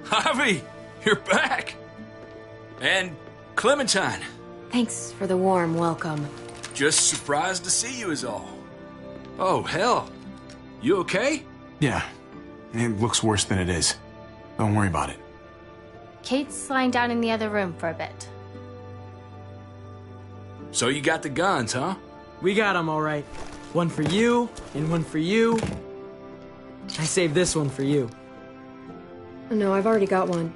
Javi, you're back! And Clementine. Thanks for the warm welcome. Just surprised to see you is all. Oh, hell. You okay? Yeah. It looks worse than it is. Don't worry about it. Kate's lying down in the other room for a bit. So you got the guns, huh? We got them all right. One for you, and one for you. I saved this one for you. No, I've already got one.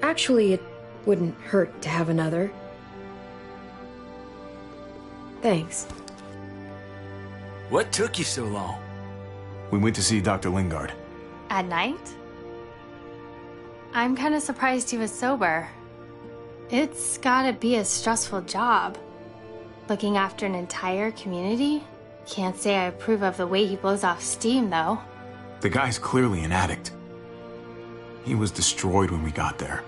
Actually, it wouldn't hurt to have another. Thanks. What took you so long? We went to see Dr. Lingard. At night? I'm kind of surprised he was sober. It's gotta be a stressful job. Looking after an entire community? Can't say I approve of the way he blows off steam, though. The guy's clearly an addict. He was destroyed when we got there.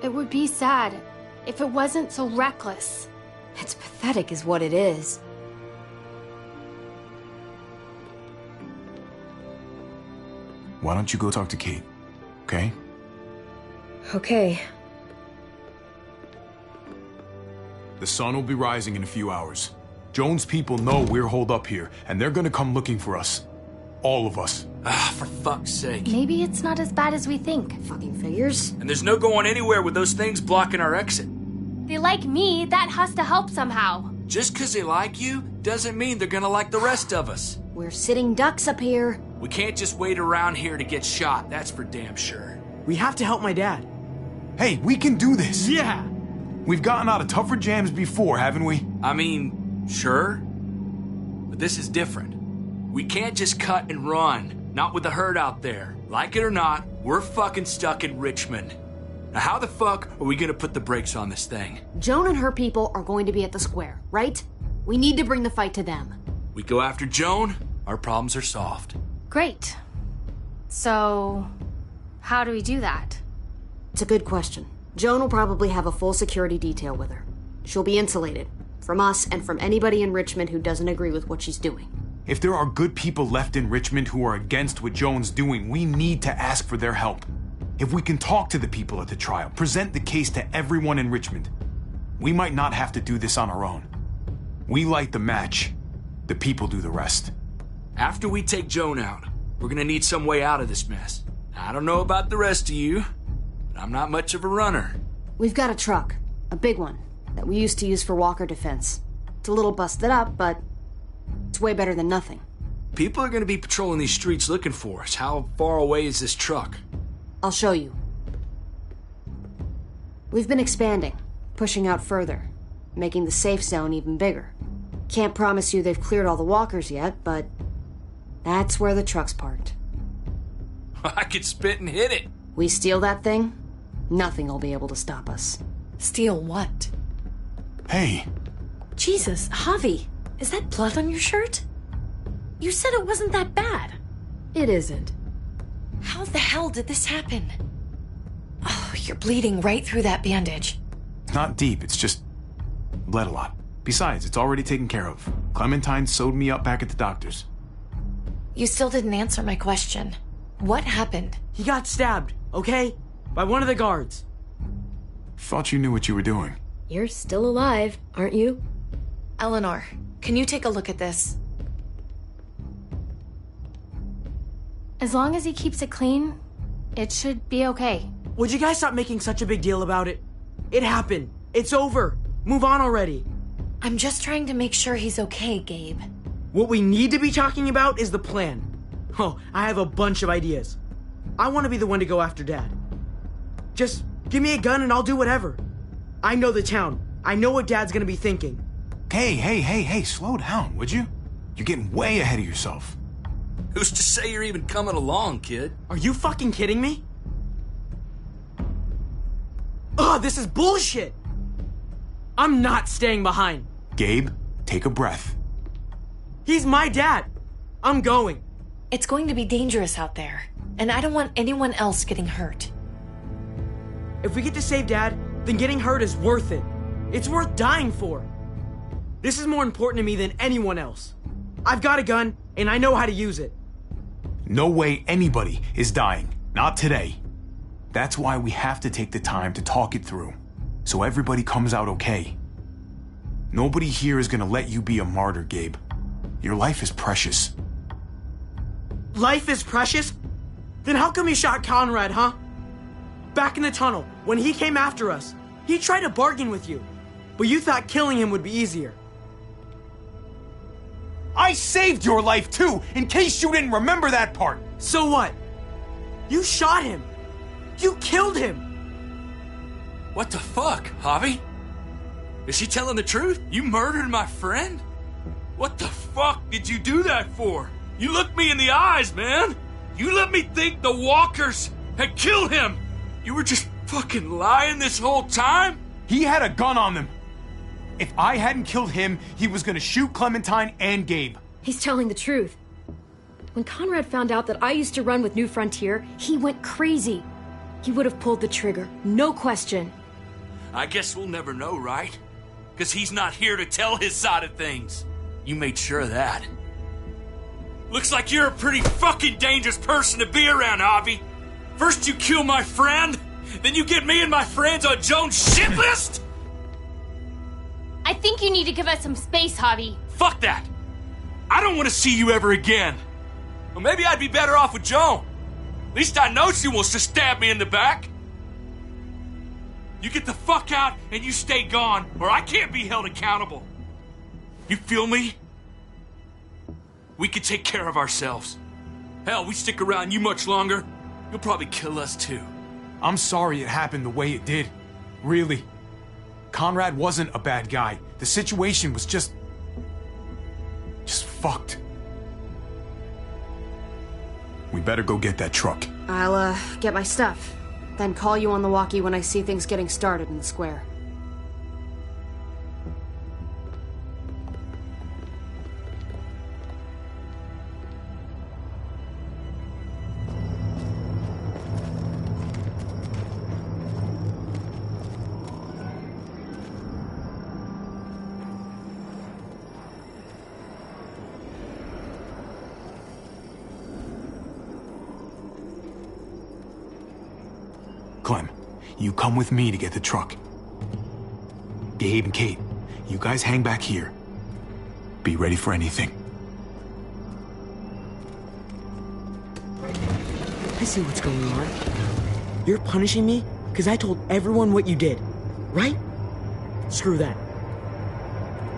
It would be sad if it wasn't so reckless. It's pathetic is what it is. Why don't you go talk to Kate, okay? Okay. The sun will be rising in a few hours. Jones' people know we're holed up here, and they're gonna come looking for us. All of us. Ah, for fuck's sake. Maybe it's not as bad as we think. Fucking figures. And there's no going anywhere with those things blocking our exit. They like me, that has to help somehow. Just 'cause they like you doesn't mean they're gonna like the rest of us. We're sitting ducks up here. We can't just wait around here to get shot, that's for damn sure. We have to help my dad. Hey, we can do this! Yeah! We've gotten out of tougher jams before, haven't we? I mean, sure. But this is different. We can't just cut and run. Not with the herd out there. Like it or not, we're fucking stuck in Richmond. Now how the fuck are we gonna put the brakes on this thing? Joan and her people are going to be at the square, right? We need to bring the fight to them. We go after Joan, our problems are solved. Great. So, how do we do that? It's a good question. Joan will probably have a full security detail with her. She'll be insulated. From us and from anybody in Richmond who doesn't agree with what she's doing. If there are good people left in Richmond who are against what Joan's doing, we need to ask for their help. If we can talk to the people at the trial, present the case to everyone in Richmond, we might not have to do this on our own. We light the match. The people do the rest. After we take Joan out, we're gonna need some way out of this mess. I don't know about the rest of you, but I'm not much of a runner. We've got a truck. A big one. That we used to use for walker defense. It's a little busted up, but it's way better than nothing. People are gonna be patrolling these streets looking for us. How far away is this truck? I'll show you. We've been expanding, pushing out further, making the safe zone even bigger. Can't promise you they've cleared all the walkers yet, but that's where the truck's parked. I could spit and hit it. We steal that thing, nothing will be able to stop us. Steal what? Hey, Jesus, Javi, is that blood on your shirt? You said it wasn't that bad. It isn't. How the hell did this happen? Oh, you're bleeding right through that bandage. it's not deep, it's just bled a lot. Besides, it's already taken care of. Clementine sewed me up back at the doctor's. You still didn't answer my question. What happened? He got stabbed, okay? By one of the guards. Thought you knew what you were doing. You're still alive, aren't you? Eleanor, can you take a look at this? As long as he keeps it clean, it should be okay. Would you guys stop making such a big deal about it? It happened. It's over. Move on already. I'm just trying to make sure he's okay, Gabe. What we need to be talking about is the plan. Oh, I have a bunch of ideas. I want to be the one to go after Dad. Just give me a gun and I'll do whatever. I know the town. I know what Dad's gonna be thinking. Hey, slow down, would you? You're getting way ahead of yourself. Who's to say you're even coming along, kid? Are you fucking kidding me? Ugh, this is bullshit! I'm not staying behind. Gabe, take a breath. He's my dad. I'm going. It's going to be dangerous out there, and I don't want anyone else getting hurt. If we get to save Dad, then getting hurt is worth it. It's worth dying for. This is more important to me than anyone else. I've got a gun, and I know how to use it. No way anybody is dying. Not today. That's why we have to take the time to talk it through, so everybody comes out okay. Nobody here is gonna let you be a martyr, Gabe. Your life is precious. Life is precious? Then how come you shot Conrad, huh? Back in the tunnel, when he came after us, he tried to bargain with you, but you thought killing him would be easier. I saved your life too, in case you didn't remember that part. So what? You shot him. You killed him. What the fuck, Javi? Is she telling the truth? You murdered my friend? What the fuck did you do that for? You looked me in the eyes, man. You let me think the walkers had killed him. You were just fucking lying this whole time? He had a gun on them. If I hadn't killed him, he was gonna shoot Clementine and Gabe. He's telling the truth. When Conrad found out that I used to run with New Frontier, he went crazy. He would have pulled the trigger, no question. I guess we'll never know, right? Because he's not here to tell his side of things. You made sure of that. Looks like you're a pretty fucking dangerous person to be around, Javi. First you kill my friend, then you get me and my friends on Jones' shit list? I think you need to give us some space, Javi. Fuck that! I don't want to see you ever again. Well, maybe I'd be better off with Joan. At least I know she wants to stab me in the back. You get the fuck out and you stay gone, or I can't be held accountable. You feel me? We can take care of ourselves. Hell, we stick around you much longer, you'll probably kill us too. I'm sorry it happened the way it did. Really. Conrad wasn't a bad guy. The situation was just fucked. We better go get that truck. I'll, get my stuff. Then call you on the walkie when I see things getting started in the square. Clem, you come with me to get the truck. Gabe and Kate, you guys hang back here. Be ready for anything. I see what's going on. You're punishing me because I told everyone what you did, right? Screw that.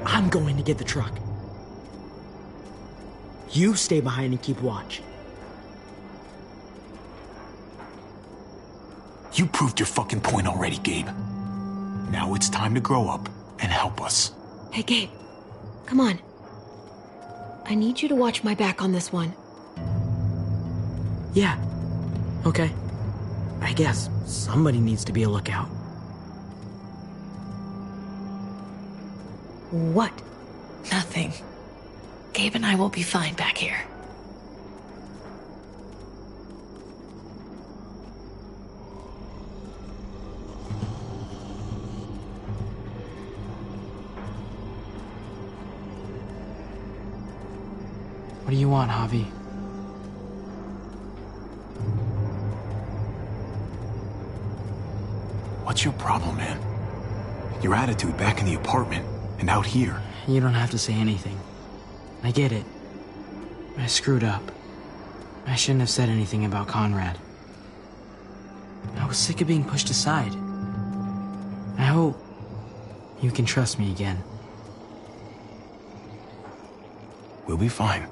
I'm going to get the truck. You stay behind and keep watch. You proved your fucking point already, Gabe. Now it's time to grow up and help us. Hey, Gabe. Come on. I need you to watch my back on this one. Yeah. Okay. I guess somebody needs to be a lookout. What? Nothing. Gabe and I will be fine back here. What do you want, Javi? What's your problem, man? Your attitude back in the apartment and out here. You don't have to say anything. I get it. I screwed up. I shouldn't have said anything about Conrad. I was sick of being pushed aside. I hope you can trust me again. We'll be fine.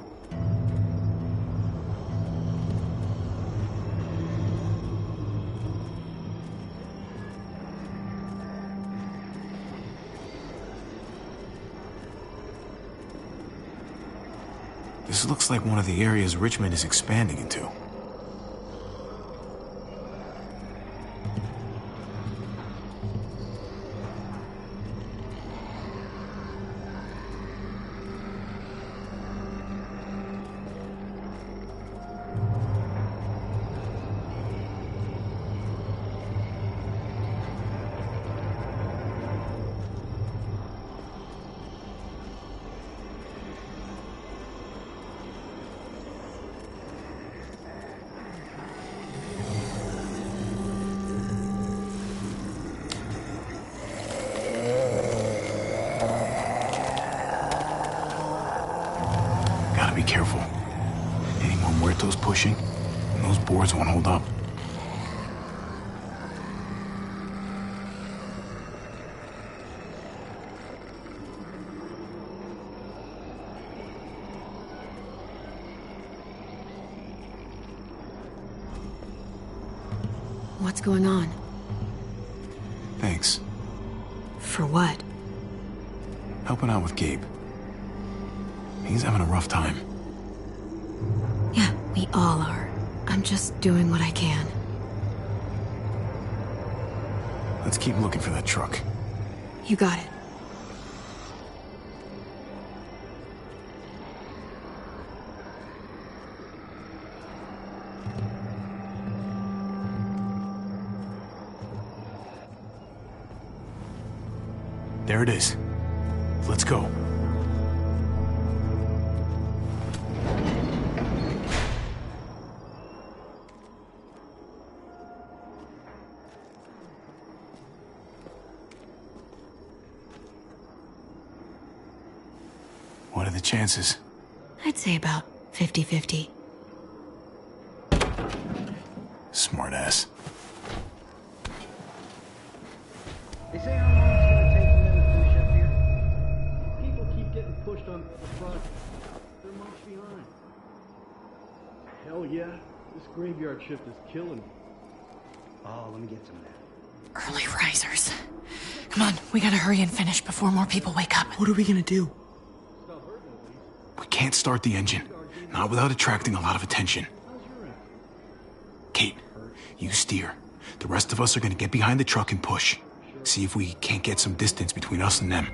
This looks like one of the areas Richmond is expanding into. Otto's pushing, and those boards won't hold up. What's going on? Thanks. For what? Helping out with Gabe. He's having a rough time. Yeah, we all are. I'm just doing what I can. Let's keep looking for that truck. You got it. There it is. Let's go. What are the chances? I'd say about 50-50. Smartass. They say how long it's gonna take for them to finish up here. People keep getting pushed on the front. They're months behind. Hell yeah, this graveyard shift is killing me. Oh, let me get some of that. Early risers. Come on, we gotta hurry and finish before more people wake up. What are we gonna do? We can't start the engine. Not without attracting a lot of attention. Kate, you steer. The rest of us are gonna get behind the truck and push. See if we can't get some distance between us and them.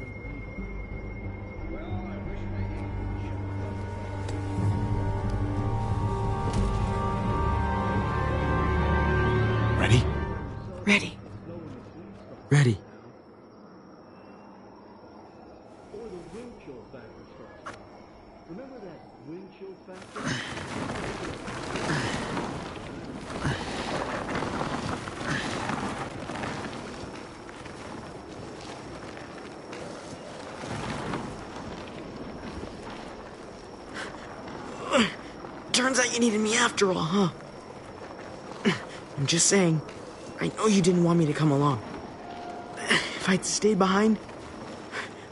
Ready? Ready. Ready. Or the wind chill factor starts. Remember that wind chill factor? Turns out you needed me after all, huh? I'm just saying, I know you didn't want me to come along. If I'd stayed behind,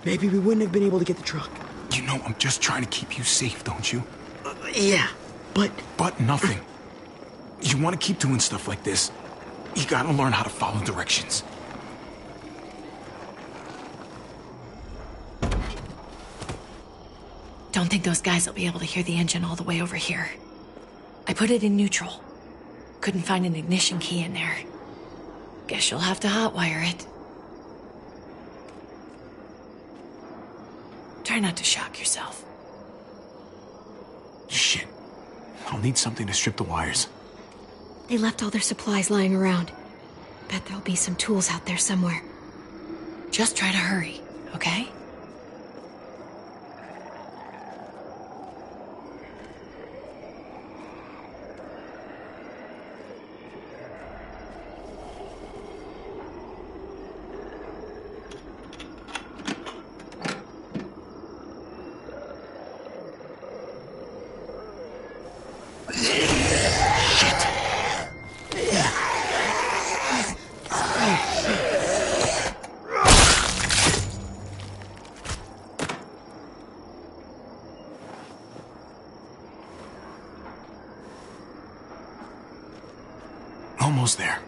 maybe we wouldn't have been able to get the truck. You know I'm just trying to keep you safe, don't you? Yeah, but... But nothing. You want to keep doing stuff like this, you gotta learn how to follow directions. Don't think those guys will be able to hear the engine all the way over here. I put it in neutral. Couldn't find an ignition key in there. Guess you'll have to hotwire it. Try not to shock yourself. Shit. I'll need something to strip the wires. They left all their supplies lying around. Bet there'll be some tools out there somewhere. Just try to hurry, okay? Almost there.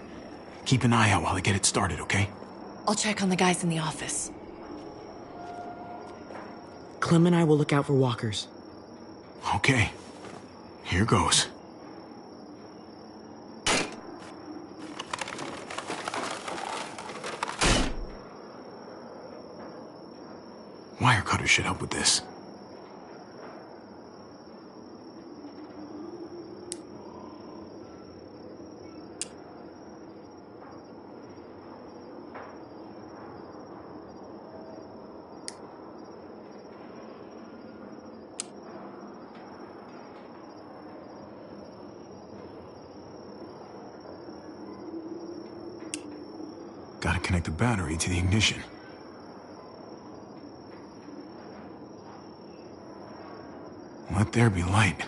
Keep an eye out while I get it started, okay? I'll check on the guys in the office. Clem and I will look out for walkers. Okay. Here goes. Wire cutter should help with this. Gotta connect the battery to the ignition. Let there be light.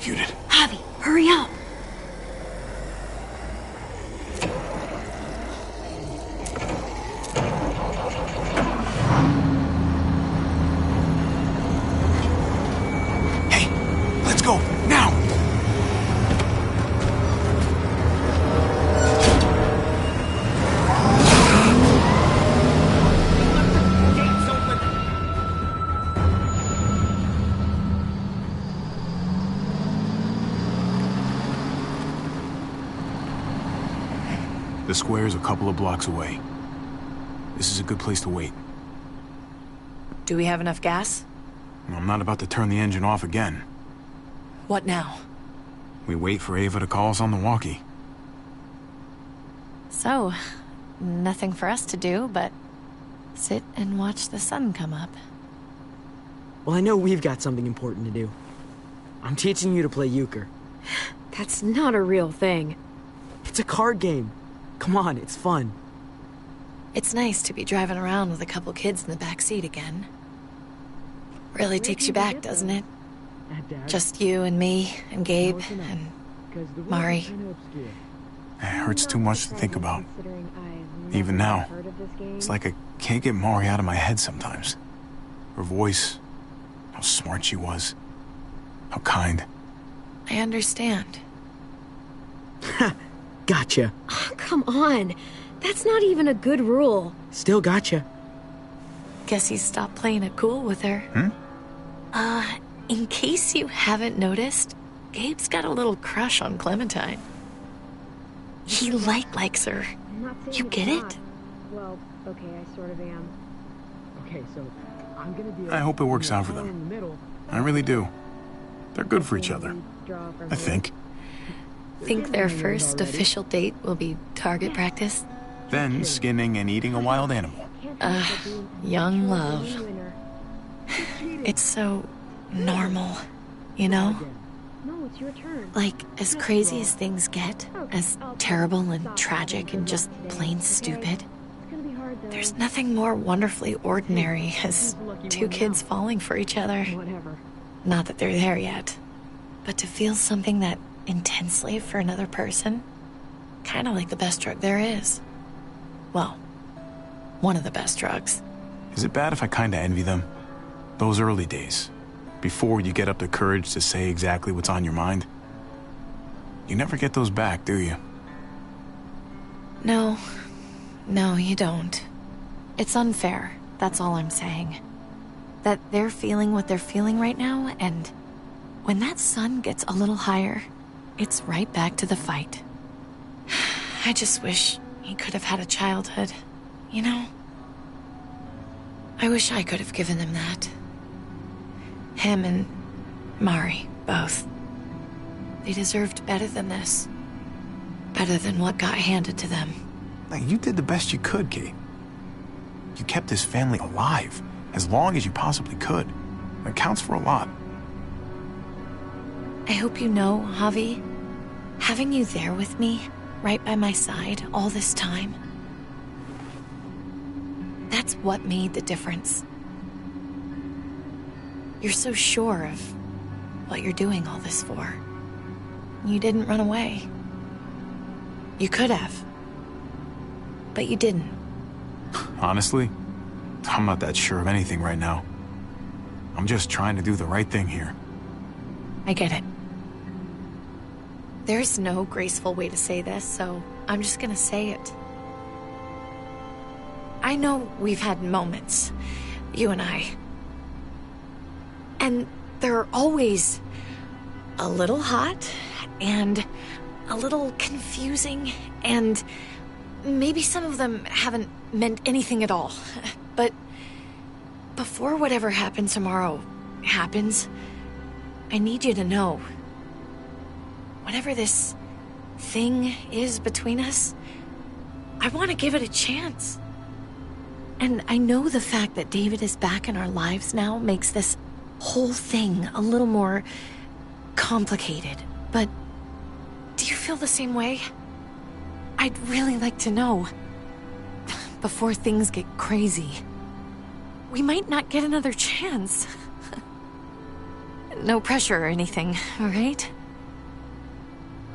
executed. Javi, hurry up! Hey, let's go, now! The square is a couple of blocks away. This is a good place to wait. Do we have enough gas? I'm not about to turn the engine off again. What now? We wait for Ava to call us on the walkie. So, nothing for us to do but sit and watch the sun come up. Well, I know we've got something important to do. I'm teaching you to play euchre. That's not a real thing. It's a card game. Come on, it's fun. It's nice to be driving around with a couple kids in the back seat again. Really takes you back, doesn't it? Just you and me and Gabe and Mari. It hurts too much to think about. Even now, it's like I can't get Mari out of my head sometimes. Her voice, how smart she was, how kind. I understand. Gotcha. Oh, come on. That's not even a good rule. Still gotcha. Guess he stopped playing it cool with her. In case you haven't noticed, Gabe's got a little crush on Clementine. He likes her. You get it? Well, okay, I sort of am. Okay, so I'm gonna be. I hope it works out for them. I really do. They're good for each other, I think. Think their first official date will be target practice? Then skinning and eating a wild animal. Young love. It's so normal, you know? No, it's your turn. Like, as crazy as things get, as terrible and tragic and just plain stupid, there's nothing more wonderfully ordinary as two kids falling for each other. Whatever. Not that they're there yet, but to feel something that intensely for another person, kind of like the best drug there is. Well, one of the best drugs. Is it bad if I kinda envy them? Those early days, before you get up the courage to say exactly what's on your mind. You never get those back, do you? No, you don't. It's unfair, that's all I'm saying. That they're feeling what they're feeling right now, and when that sun gets a little higher, it's right back to the fight. I just wish he could have had a childhood, you know? I wish I could have given them that. Him and Mari, both. They deserved better than this. Better than what got handed to them. Like, you did the best you could, Kate. You kept this family alive as long as you possibly could. That counts for a lot. I hope you know, Javi, having you there with me, right by my side all this time, that's what made the difference. You're so sure of what you're doing all this for. You didn't run away. You could have. But you didn't. Honestly, I'm not that sure of anything right now. I'm just trying to do the right thing here. I get it. There's no graceful way to say this, so I'm just gonna say it. I know we've had moments, you and I. And they're always a little hot and a little confusing, and maybe some of them haven't meant anything at all. But before whatever happens tomorrow happens, I need you to know, whatever this thing is between us, I want to give it a chance. And I know the fact that David is back in our lives now makes this whole thing a little more complicated. But do you feel the same way? I'd really like to know. Before things get crazy. We might not get another chance. No pressure or anything, all right?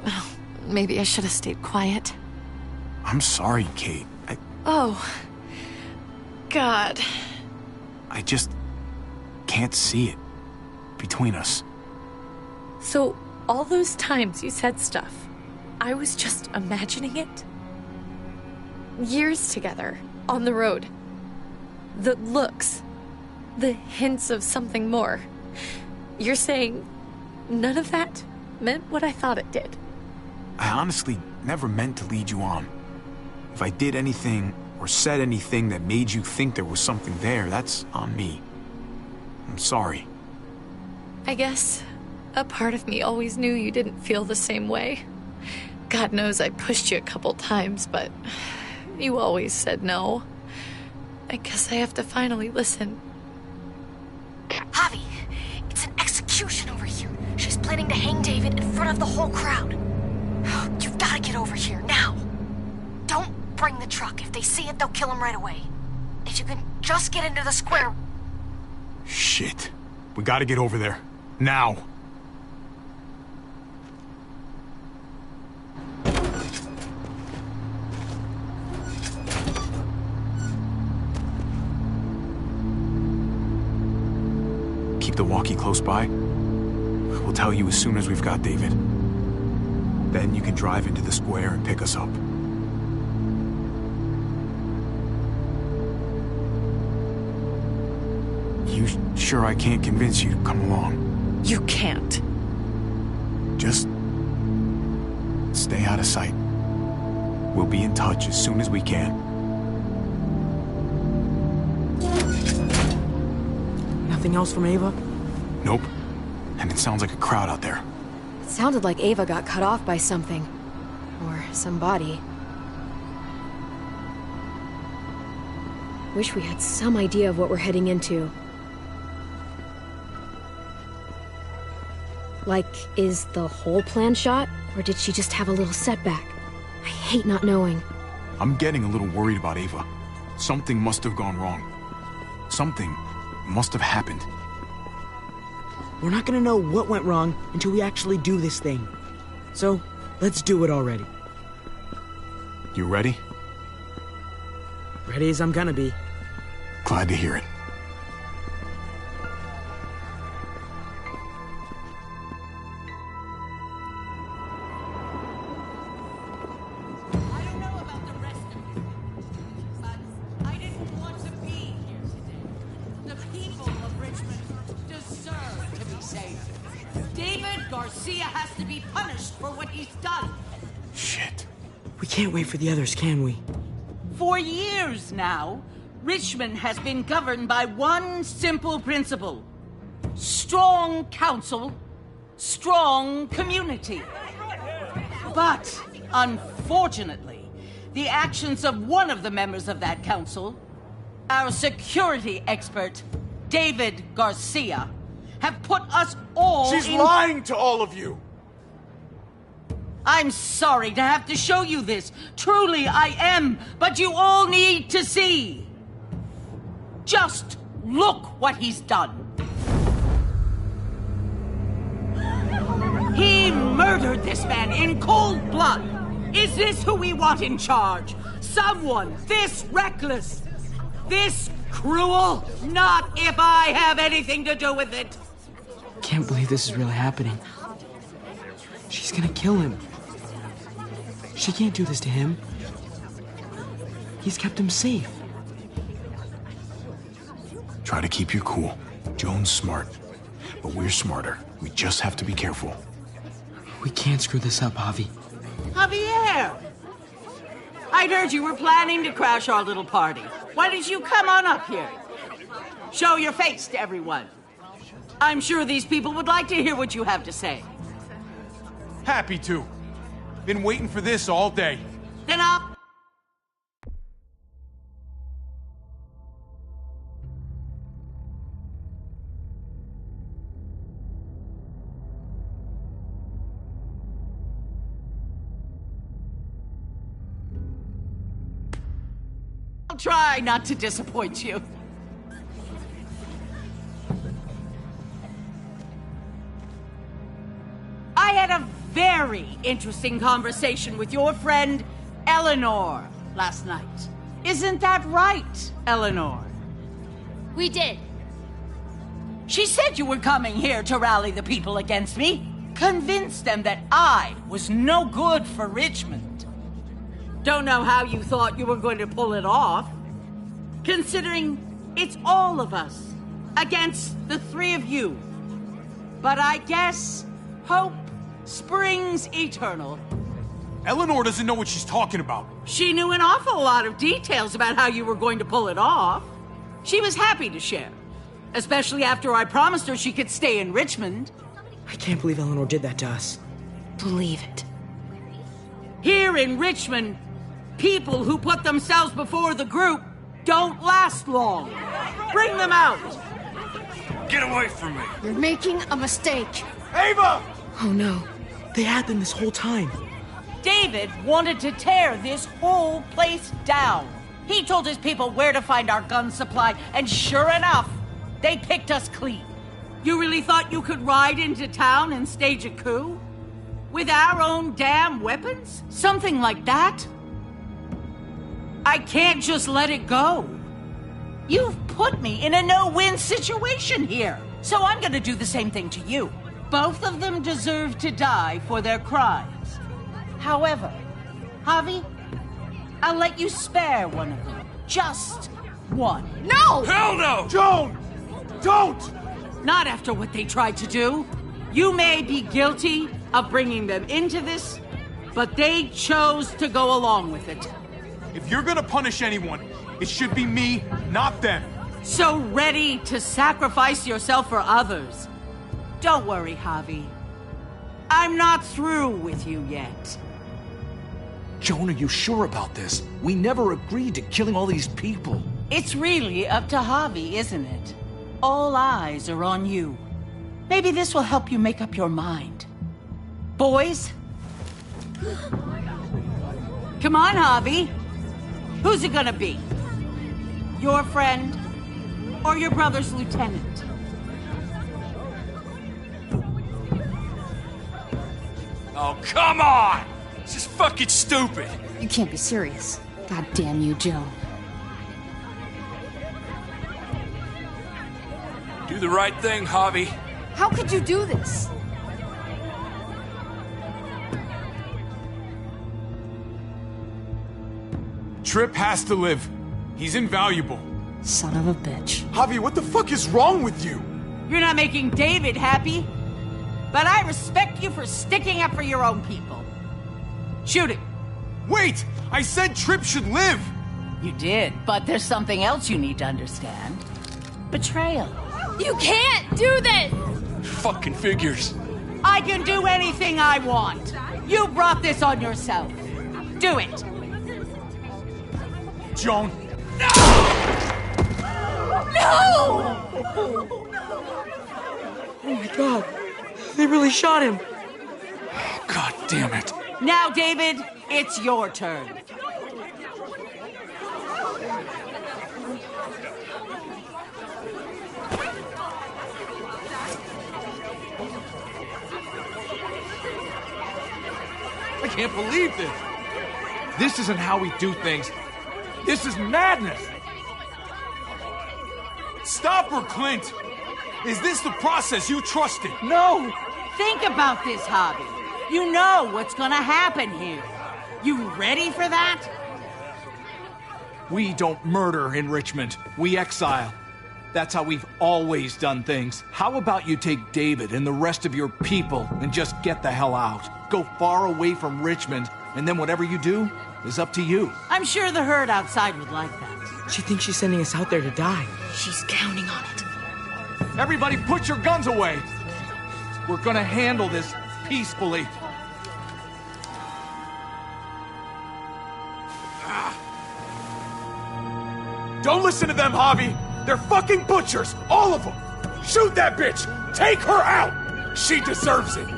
Oh, maybe I should have stayed quiet. I'm sorry, Kate. Oh, God. I just can't see it between us. So, all those times you said stuff, I was just imagining it? Years together, on the road. The looks, the hints of something more. You're saying none of that meant what I thought it did? I honestly never meant to lead you on. If I did anything or said anything that made you think there was something there, that's on me. I'm sorry. I guess a part of me always knew you didn't feel the same way. God knows I pushed you a couple times, but you always said no. I guess I have to finally listen. Javi, it's an execution over here. She's planning to hang David in front of the whole crowd. You've got to get over here, now. Don't bring the truck. If they see it, they'll kill him right away. If you can just get into the square... Shit. We gotta get over there. Now. Keep the walkie close by. We'll tell you as soon as we've got David. Then you can drive into the square and pick us up. You sure I can't convince you to come along? You can't. Just stay out of sight. We'll be in touch as soon as we can. Nothing else from Ava? Nope. And it sounds like a crowd out there. It sounded like Ava got cut off by something. Or somebody. Wish we had some idea of what we're heading into. Like, is the whole plan shot? Or did she just have a little setback? I hate not knowing. I'm getting a little worried about Ava. Something must have gone wrong. Something must have happened. We're not gonna know what went wrong until we actually do this thing. So, let's do it already. You ready? Ready as I'm gonna be. Glad to hear it. I don't know about the rest of you, but I didn't want to be here today. The people of Richmond deserve to be safe. David Garcia has to be punished for what he's done. Shit. We can't wait for the others, can we? For years now, Richmond has been governed by one simple principle. Strong council, strong community. But, unfortunately, the actions of one of the members of that council, our security expert, David Garcia, have put us all She's lying to all of you! I'm sorry to have to show you this. Truly, I am. But you all need to see. Just look what he's done. He murdered this man in cold blood. Is this who we want in charge? Someone this reckless, this cruel? Not if I have anything to do with it. Can't believe this is really happening. She's gonna kill him. She can't do this to him. He's kept him safe. Try to keep your cool. Joan's smart. But we're smarter. We just have to be careful. We can't screw this up, Javi. Javier! I'd heard you were planning to crash our little party. Why don't you come on up here? Show your face to everyone. I'm sure these people would like to hear what you have to say. Happy to. Been waiting for this all day. Then up. I'll try not to disappoint you. had a very interesting conversation with your friend Eleanor last night. Isn't that right, Eleanor? We did. She said you were coming here to rally the people against me, convince them that I was no good for Richmond. Don't know how you thought you were going to pull it off, considering it's all of us against the three of you. But I guess hope springs eternal. Eleanor doesn't know what she's talking about. She knew an awful lot of details about how you were going to pull it off. She was happy to share, especially after I promised her she could stay in Richmond. I can't believe Eleanor did that to us. Believe it. Here in Richmond, people who put themselves before the group don't last long. Bring them out. Get away from me. You're making a mistake. Ava! Oh no. They had them this whole time. David wanted to tear this whole place down. He told his people where to find our gun supply, and sure enough, they picked us clean. You really thought you could ride into town and stage a coup? With our own damn weapons? Something like that? I can't just let it go. You've put me in a no-win situation here, so I'm gonna do the same thing to you. Both of them deserve to die for their crimes. However, Javi, I'll let you spare one of them. Just one. No! Hell no! Joan! Don't! Not after what they tried to do. You may be guilty of bringing them into this, but they chose to go along with it. If you're gonna punish anyone, it should be me, not them. So ready to sacrifice yourself for others. Don't worry, Javi. I'm not through with you yet. Joan, are you sure about this? We never agreed to killing all these people. It's really up to Javi, isn't it? All eyes are on you. Maybe this will help you make up your mind. Boys? Come on, Javi. Who's it gonna be? Your friend or your brother's lieutenant? Oh, come on! This is fucking stupid. You can't be serious. God damn you, Joan. Do the right thing, Javi. How could you do this? Tripp has to live. He's invaluable. Son of a bitch. Javi, what the fuck is wrong with you? You're not making David happy, but I respect you for sticking up for your own people. Shoot it. Wait! I said Tripp should live! You did, but there's something else you need to understand. Betrayal. You can't do this! Fucking figures. I can do anything I want. You brought this on yourself. Do it. Joan. No! Oh my god. They really shot him. God damn it. Now, David, it's your turn. I can't believe this. This isn't how we do things. This is madness. Stop her, Clint! Is this the process you trusted? No! Think about this, Javi. You know what's gonna happen here. You ready for that? We don't murder in Richmond. We exile. That's how we've always done things. How about you take David and the rest of your people and just get the hell out? Go far away from Richmond, and then whatever you do is up to you. I'm sure the herd outside would like that. She thinks she's sending us out there to die. She's counting on it. Everybody put your guns away. We're gonna handle this peacefully. Don't listen to them, Javi! They're fucking butchers! All of them! Shoot that bitch! Take her out! She deserves it!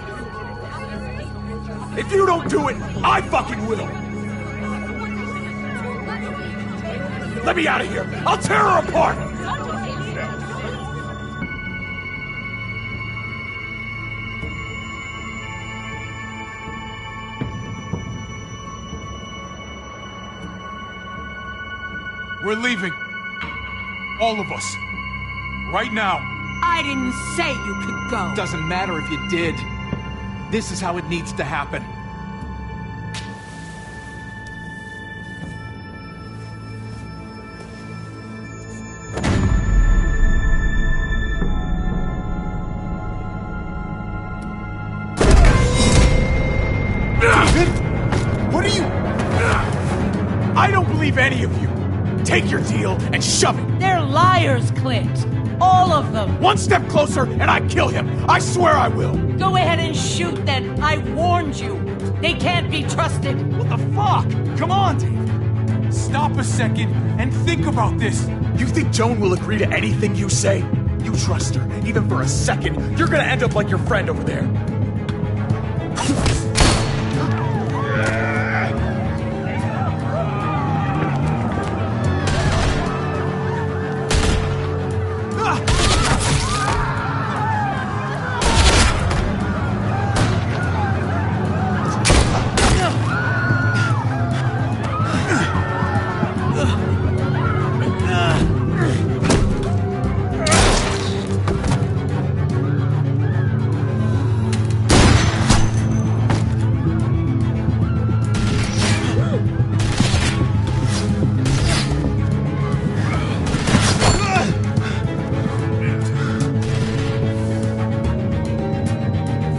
If you don't do it, I fucking will! Let me out of here! I'll tear her apart! We're leaving. All of us. Right now. I didn't say you could go. Doesn't matter if you did. This is how it needs to happen. David? What are you... I don't believe any of you. Take your deal and shove it. They're liars, Clint. All of them. One step closer and I kill him. I swear I will. Go ahead and shoot then. I warned you. They can't be trusted. What the fuck? Come on, Dave. Stop a second and think about this. You think Joan will agree to anything you say? You trust her, even for a second. You're gonna end up like your friend over there.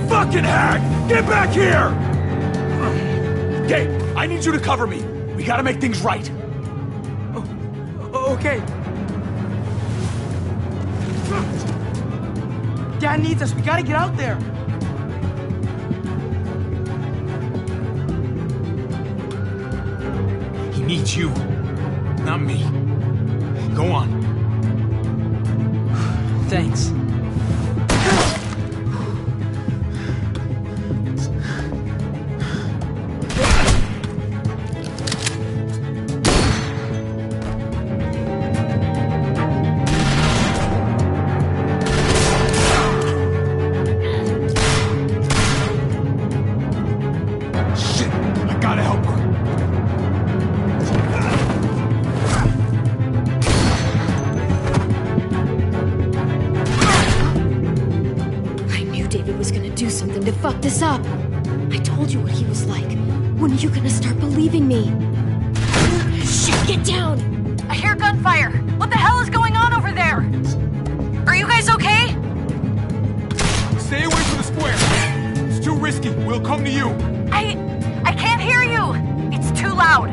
Fucking hag! Get back here! Gabe, I need you to cover me. We gotta make things right. Okay. Dad needs us. We gotta get out there. He needs you, not me. Go on. Thanks. Fuck this up. I told you what he was like. When are you gonna start believing me? Shit, get down! I hear gunfire. What the hell is going on over there? Are you guys okay? Stay away from the square. It's too risky. We'll come to you. I can't hear you. It's too loud.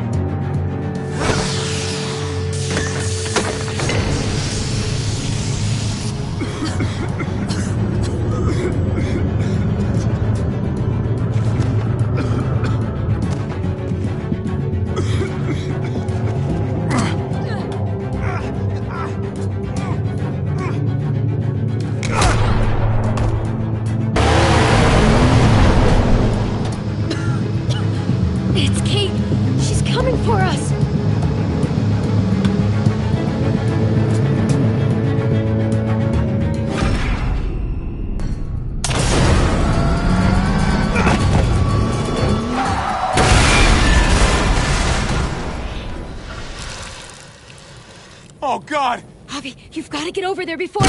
Oh, God! Javi, you've got to get over there before...